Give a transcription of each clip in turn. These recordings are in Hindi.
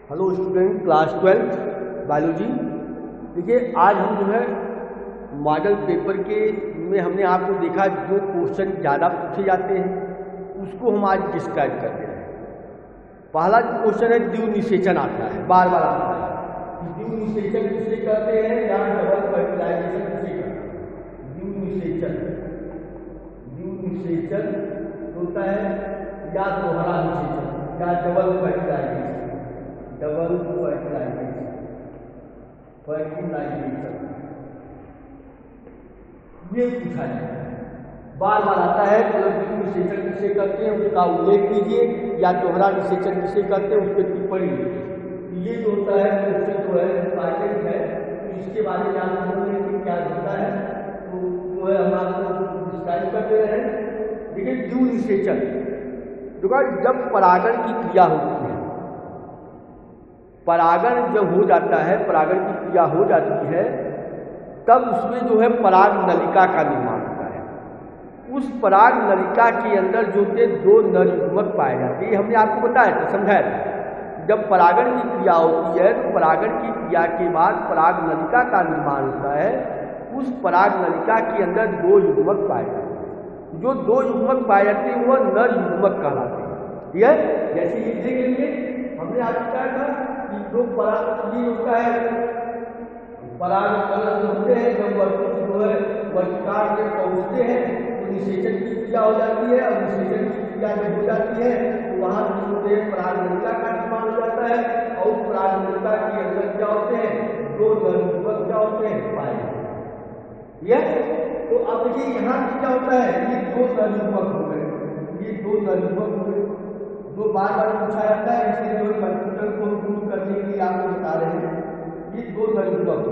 Hello student class 12 biology. देखिए आज हम जो है मॉडल पेपर के में हमने आपको देखा जो क्वेश्चन ज़्यादा पूछे जाते हैं उसको हम आज डिस्क्राइब करते हैं। पहला जो क्वेश्चन है द्विव निषेचन आता है, बार बार आता है। द्विव निषेचन किसे कहते हैं या डबल फर्टिलाइजेशन किसे कहते हैं? द्विव निषेचन होता है या दोहरा निषेचन या डबल फर्टिलाइजेशन। ये पूछा जाता है, बार बार आता है। द्विव निषेचन किसे कहते हैं उसका उल्लेख कीजिए या दोहरा निषेचन किसे कहते हैं उसके टिप्पणी लीजिए। ये जो होता है क्वेश्चन जो है इंपॉर्टेंट है, तो इसके बारे में आप समझेंगे कि क्या होता है, तो जो है हम आपको डिस्क्राइब करते हैं। देखिए द्विव निषेचन जब परागण की क्रिया होती है, परागण जब हो जाता है, परागण की क्रिया हो जाती है, तब उसमें जो है पराग नलिका का निर्माण होता है। उस पराग नलिका के अंदर जो के दो नर युग्मक पाए जाते हैं, हमने आपको बताया था, समझाया था। जब परागण की क्रिया होती है तो परागण की क्रिया के बाद पराग नलिका का निर्माण होता है। उस पराग नलिका के अंदर दो युग्मक पाए जाते हैं। जो दो युग्मक पाए जाते हैं वह नर युग्मक कहलाते हैं। ठीक है, जैसे ये देखेंगे हमने आपको कहा था कि जो पराग होता है, पराग कलश होते हैं, जब जो है वर्तिकार में पहुँचते हैं तो निषेचन की क्रिया हो जाती है। और निषेचन की क्रिया जब हो जाती है तो वहाँ होते हैं पराग नलिका का निर्माण हो जाता है। और उस पराग नलिका के अंदर क्या होते हैं, दो नर युग्मक क्या होते हैं, पाए जाते हैं। तो अब देखिए यहाँ क्या होता है, ये दो नर युग्मक हो गए, ये दो नर युग्मक हो गए, जो बार बार पूछा जाता है। इसलिए जो कंप्यूटर को दूर करने के लिए आपको बता रहे हैं, ये दो नर युग्मक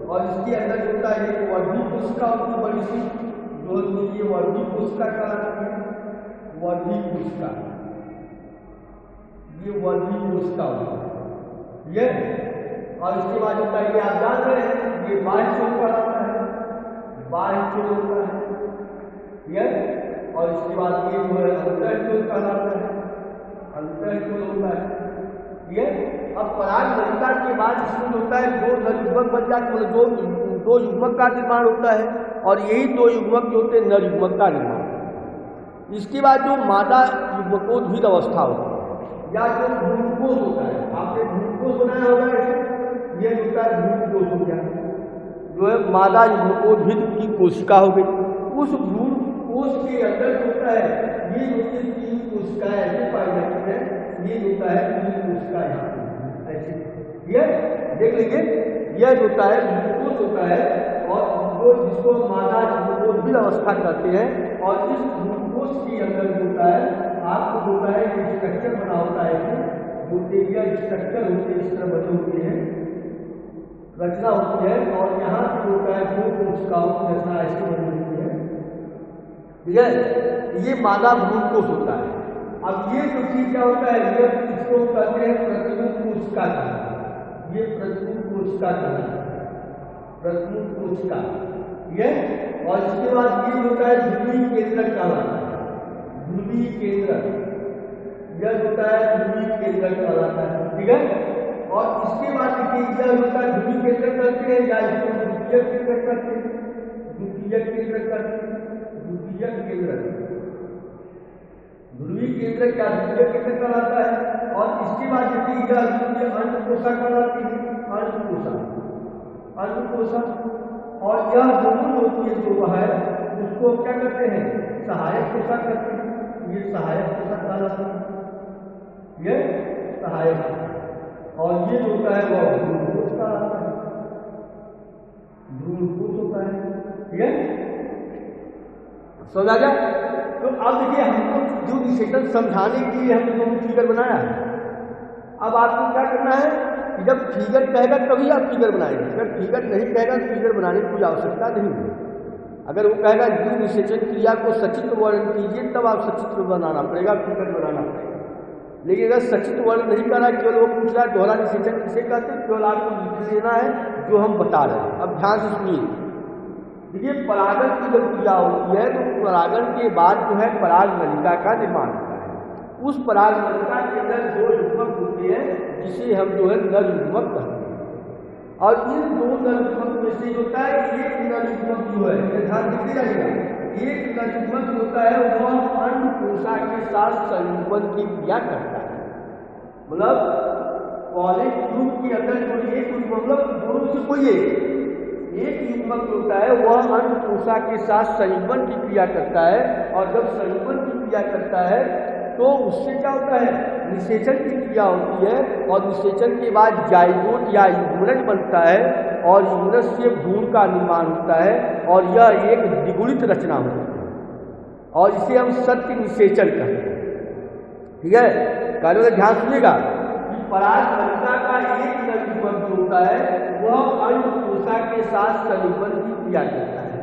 और इसके अंदर होता है एक वर्धी कोशिका होती है, बड़ी सी जो ये वर्धी कोशिका कहलाती है। वर्धी कोशिका, ये वर्धी कोशिका होती है ये। और इसके बाद होता है, ये आप जान रहे हैं, ये बाह्य छोर कहलाता है, बाह्य छोर होता है ये। और इसके बाद ये जो है अंतर छोर कहलाता है, अंतर छोर होता है ये। अब पराग नलिका के बाद इसमें होता है दो नर युग्मक बन जाते, मतलब दो युग्मक का निर्माण होता है। और यही दो युग्मक जो होते हैं नर युग्मक का निर्माण होता है। इसके बाद जो मादा युग्मकोद्भिद अवस्था होती है या जो भ्रूणकोश होता है, आपने भ्रूणकोश बनाया होगा, ये होता है भ्रूणकोश हो गया, जो है मादा युग्मकोद्भिद की कोशिका हो गई। उस भ्रूणकोश के अंदर होता है ये होती है तीन कोशिकाएं ऐसे पाई जाती है। ये होता है तीन कोशिका यहाँ ऐसे, ये देख लीजिए, यह होता है भ्रूणकोश होता है और वो जिसको मादा युग्मकोद्भिद अवस्था कहते हैं। और इस भ्रूणकोश के अंदर होता है आपको होता है स्ट्रक्चर बना होता है, जो स्ट्रक्चर होते हैं, इस तरह बने होते हैं, रचना होती है। और यहाँ पे होता है दो कोशिकाओं की रचना ऐसी बनी होती है, ठीक है। ये मादा भ्रूणकोश होता है। अब ये जो चीज क्या होता है, ये इसको कहते हैं प्रतिरूप कोशिका, ये प्रतिरूप कोशिका कहलाता है, प्रतिरूप कोशिका ये। और इसके बाद ये होता है ध्रुवीय केंद्रक कहलाता है, ध्रुवीय केंद्रक, यह होता है ध्रुवीय केंद्रक कहलाता है, ठीक है। और इसके बाद देखिए यह होता है ध्रुवीय केंद्रक करते हैं या इसको द्वितीय केंद्रक करते हैं, द्वितीय केंद्रक करते हैं, द्वितीय केंद्रक, ध्रुवीय केंद्रक या द्वितीय केंद्रक कहलाता है। और इसके बाद देखिए यह अंडकोशा कहलाती है, अंडकोशा, अंडकोशा। और यह दोनों होती है जो है उसको क्या करते हैं, सहायक कोशा करते हैं, ये सहायक कोशा कहलाता है, ये सहायक। और ये जो होता है वह भ्रूणकोश कहलाता है, भ्रूणकोश होता है, ठीक है। समझ आ गया? तो अब देखिए हमको जो निषेचन समझाने के लिए हमने दो फिगर बनाया है। अब आपको क्या करना है कि जब फिगर कहेगा तभी आप फिगर बनाएंगे, अगर फिगर नहीं कहेगा तो फिगर बनाने की कोई आवश्यकता नहीं है। अगर वो कहेगा द्विव निषेचन क्रिया को सचित्र वर्णन कीजिए तब आप सचित्र बनाना पड़ेगा, फिगर बनाना पड़ेगा। लेकिन अगर सचित्र वर्णन नहीं करना, केवल वो पूछ रहा है दोहरा निषेचन किसे कहते हैं, केवल आपको लिख लेना है जो हम बता रहे हैं। अब ध्यान से सुनिए, देखिए परागण की जब क्रिया होती है तो परागण के बाद जो है पराग नलिका का निर्माण होता है। उस परागमणिका के अंदर 2 युग्मक होते हैं जिसे हम जो है नर युग्मक कहते हैं। और इन 2 नर युग्मक में से होता है एक नर युग्मक जो है, ध्यान दीजिएगा, एक नर युग्मक होता है वह अंड कोशिका के साथ संयुग्मन की क्रिया करता है। मतलब पॉलिप ट्यूब के अंदर जो एक युग्मक, मतलब दोनों से कोई एक युग्मक होता है वह अंड कोशिका के साथ संयुग्मन की क्रिया करता है। और जब संयुग्मन की क्रिया करता है तो उससे क्या होता है, निषेचन की क्रिया होती है। और निषेचन के बाद जाइगोट या युग्मनज बनता है और युग्मनज से भ्रूण का निर्माण होता है और यह एक द्विगुणित रचना होती है और इसे हम सत्य निषेचन कहते हैं। ठीक है, कार्य ध्यान सुनिएगा कि परागमणिका का एक नर युग्मक जो होता है वह अंड कोशिका के साथ संयुग्मन की क्रिया करता है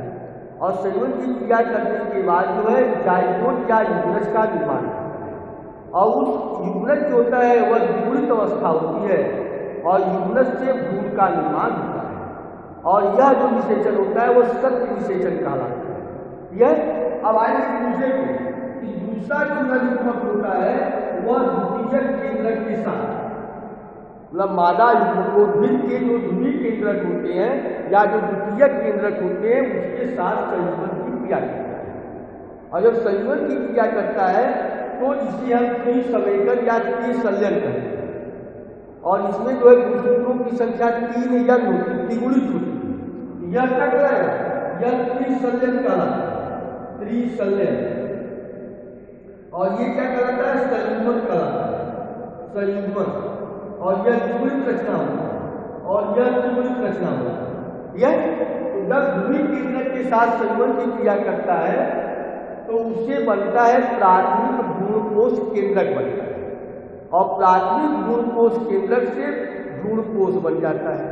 और संयुग्मन की क्रिया करने के बाद जो है जाइगोट या युग्मनज का निर्माण होता है। और उस युग्मनज जो होता है वह द्विगुणित अवस्था होती है और युग्मनज से भ्रूण का निर्माण होता है और यह जो निषेचन होता है वह सत्य निषेचन कहलाता है। यह अब आइए दूसरे को कि दूसरा जो नर युग्मक होता है वह द्वितीयक केंद्रक के साथ, मतलब मादा युग्मकोद्भिद के जो ध्रुवीय केंद्रक होते हैं या जो द्वितीयक केंद्रक होते हैं उसके साथ संयुग्मन की क्रिया करता है। और जब संयुग्मन की क्रिया करता है तो इसे हम त्रिसंवेकन या त्रिसंलयन कहते हैं। और इसमें जो है गुणसूत्रों की संख्या 3 यंग होती है, त्रिगुणित होती है। यह क्या कहलाएगा, यह त्रिसंलयन कहलाता है, त्रिसंलयन। और ये क्या कहलाता है, संयुग्मन कहलाता है, संयुग्मन। और यह द्विगुणित रचना होता है और यह त्रिगुणित रचना होता है। यह जब ध्रुवीय केंद्रक के साथ संयुग्मन की क्रिया करता है तो उससे बनता है प्राथमिक भ्रूणकोश केंद्रक बनता है और प्राथमिक भ्रूणकोश केंद्रक से भ्रूणकोश बन जाता है।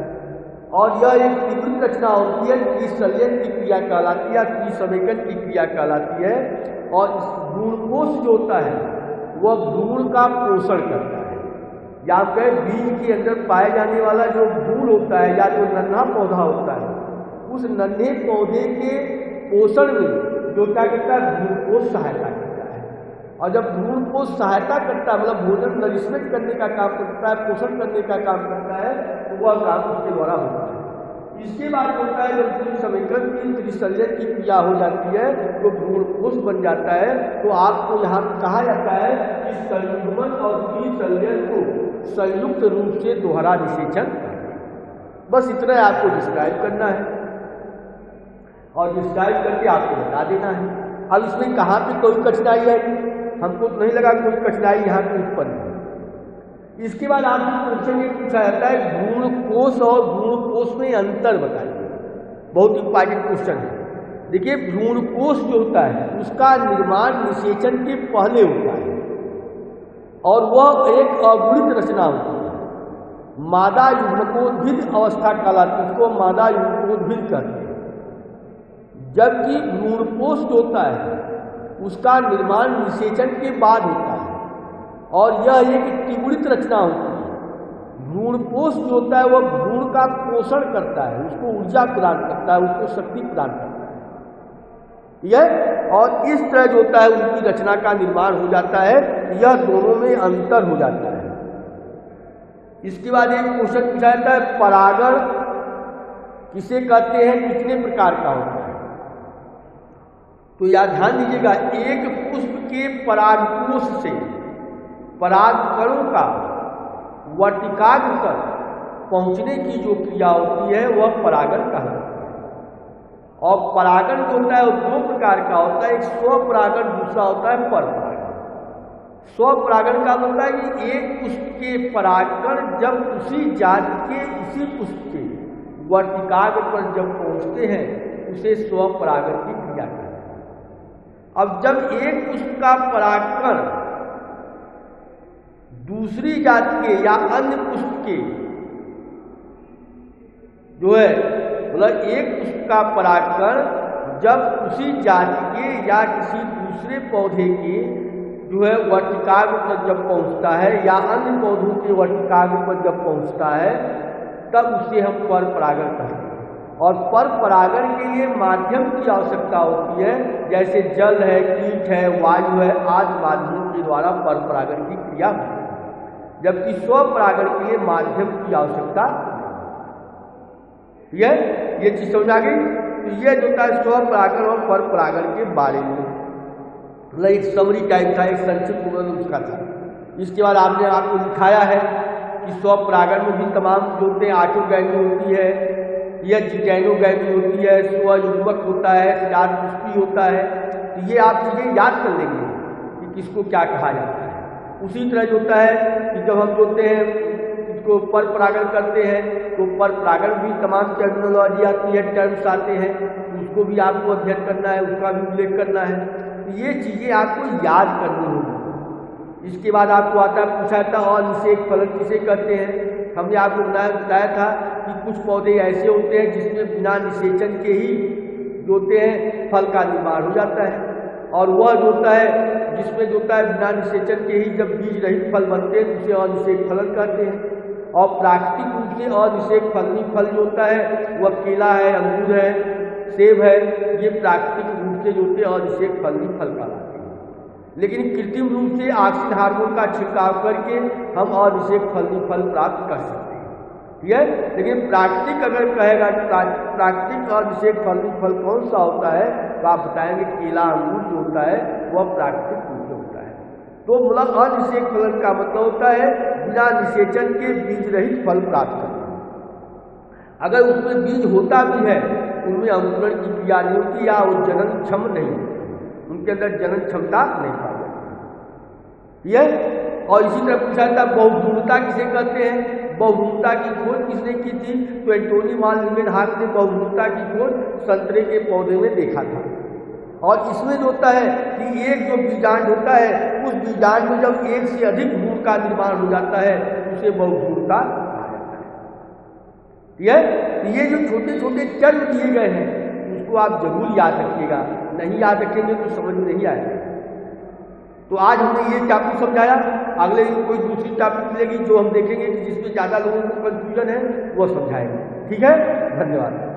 और यह एक त्रिगुणित रचना होती है, त्रिसंलयन की क्रिया कहलाती है, त्रिसंवेकन की क्रिया कहलाती है। और इस भ्रूणकोश जो होता है वह भ्रूण का पोषण करता है। या कहे बीज के अंदर पाए जाने वाला जो भ्रूण होता है या जो नन्हा पौधा होता है उस नन्हे पौधे के पोषण में जो क्या करता है, भ्रूणकोश सहायता करता है। और जब भ्रूणकोश सहायता करता है मतलब भोजन नरिशमेंट करने का काम करता है, पोषण करने का काम करता है, तो वह काम उसके द्वारा होता है। इसके बाद होता है जब त्रिसंवेकन की त्रिसंलयन की क्रिया हो जाती है तो भ्रूणकोश बन जाता है। तो आपको यहाँ कहा जाता है कि संयुग्मन और त्रिसंलयन को संयुक्त रूप से दोहरा निषेचन। बस इतना आपको डिस्क्राइब करना है और डिस्क्राइब करके आपको बता देना है। अब इसमें कहाँ पे कोई कठिनाई है, हमको तो नहीं लगा कोई कठिनाई यहाँ पे उत्पन्न है। इसके बाद आपसे क्वेश्चन ये पूछा जाता है भ्रूणकोश और भ्रूणकोश में अंतर बताइए। बहुत इंपॉर्टेंट क्वेश्चन है। देखिए भ्रूणकोश जो होता है उसका निर्माण निषेचन के पहले होता है और वह एक अगुणित रचना होती है। मादा युग्मकोद्भिद अवस्था कहलाती है, उसको मादा युग्मकोद्भिद कहते हैं। जबकि भ्रूणकोश जो होता है उसका निर्माण निषेचन के बाद होता है और यह एक त्रिगुणित रचना होती है। भ्रूणकोश जो होता है वह भ्रूण का पोषण करता है, उसको ऊर्जा प्रदान करता है, उसको शक्ति प्रदान करता है। यह और इस तरह जो होता है उनकी रचना का निर्माण हो जाता है। यह दोनों में अंतर हो जाता है। इसके बाद एक क्वेश्चन पूछा जाता है परागण किसे कहते हैं, कितने प्रकार का होता है। तो याद ध्यान दीजिएगा, एक पुष्प के परागकोश से परागकणों का वर्तिकाग्र तक पहुंचने की जो क्रिया होती है वह परागण कहलाती है। और परागण जो होता है वो 2 प्रकार का होता है, एक स्वपरागण, दूसरा होता है परपरागण। स्वपरागण का मतलब है कि एक पुष्प के परागकण जब उसी जाति के उसी पुष्प के वर्तिकाग्र पर जब पहुंचते हैं उसे स्वपरागण की क्रिया कहते हैं। अब जब एक पुष्प का परागकण दूसरी जाति के या अन्य पुष्प के जो है मतलब एक पुष्प का परागकण जब उसी जाति के या किसी दूसरे पौधे के जो है वर्तिकाग्र पर जब पहुंचता है या अन्य पौधों के वर्तिकाग्र पर जब पहुंचता है तब उसे हम परपरागण कहते हैं। और परपरागण के लिए माध्यम की आवश्यकता होती है, जैसे जल है, कीट है, वायु है आदि माध्यमों की उसके द्वारा पर परागण की क्रिया होती है, जबकि स्वपरागण के लिए माध्यम की आवश्यकता नहीं है। ये चीज समझ आ गई। तो ये जो था स्वपरागण और पर परागण के बारे में मतलब एक समरी टाइप था, एक संक्षिप्त विवरण उसका था। इसके बाद आपने आपको दिखाया है कि स्वपरागण में भी तमाम जो होते हैं आटोगैमी होती है या जिटैनोगैमी होती है, स्वयुग्मक होता है, स्टार पुष्पी होता है। तो ये आप चीज़ें याद कर लेंगे कि किसको क्या कहा जाता है। उसी तरह जो होता है कि जब हम होते हैं इसको पर परागण करते हैं तो पर परागण भी तमाम टर्मिनोलॉजी आती है, टर्म्स आते हैं, तो उसको भी आपको अध्ययन करना है, उसका भी उल्लेख करना है। तो ये चीज़ें आपको याद करनी होगी। इसके बाद आपको आता पूछा था अनिषेक फलन किसे कहते हैं। हमने आपको बताया था कि कुछ पौधे ऐसे होते हैं जिसमें बिना निषेचन के ही जो होते हैं फल का निर्माण हो जाता है, और वह जो होता है जिसमें जो होता है बिना निषेचन के ही जब बीज रहित फल बनते हैं उसे अनिषेक फलन कहते हैं। और प्राकृतिक रूप से अनिषेक फलनी फल जो होता है वह केला है, अंगूर है, सेब है, ये प्राकृतिक रूप से जो होते हैं अनिषेक फलनी फल कहलाते हैं। लेकिन कृत्रिम रूप से ऑक्सीन हार्मोन का छिड़काव करके हम अनिषेक फलनी फल प्राप्त कर सकते हैं, ठीक है। लेकिन प्राकृतिक अगर कहेगा कि प्राकृतिक अनिषेक फलनी फल कौन सा होता है तो आप बताएंगे केला, अंगूर जो होता है वह प्राकृतिक रूप से होता है। तो मतलब अनिषेक फलन का मतलब होता है बिना निषेचन के बीज रहित फल प्राप्त करना। अगर उसमें बीज होता भी है उनमें अंकुरण की क्रिया नहीं होती या वो जनन क्षम नहीं होती, उनके अंदर जनन क्षमता नहीं पाई जाती है। और इसी तरह पूछा था बहुभ्रूणता किसे कहते हैं। बहुभ्रूणता की खोज किसने की थी तो एंटोनी मान लीवेनहॉक ने बहुभ्रूणता की खोज संतरे के पौधे में देखा था। और इसमें जो होता है कि एक जो बीजांड होता है उस बीजांड में जब एक से अधिक भ्रूण का निर्माण हो जाता है उसे बहुभ्रूणता कहा जाता है, ठीक है। ये जो छोटे छोटे टर्म दिए गए हैं उसको आप जरूर याद रखिएगा, नहीं याद रखेंगे तो समझ में नहीं आएगा। तो आज हमने ये टॉपिक समझाया, अगले दिन कोई दूसरी टॉपिक मिलेगी जो हम देखेंगे कि जिसमें ज़्यादा लोगों को कंफ्यूजन है वो समझाएंगे, ठीक है। धन्यवाद।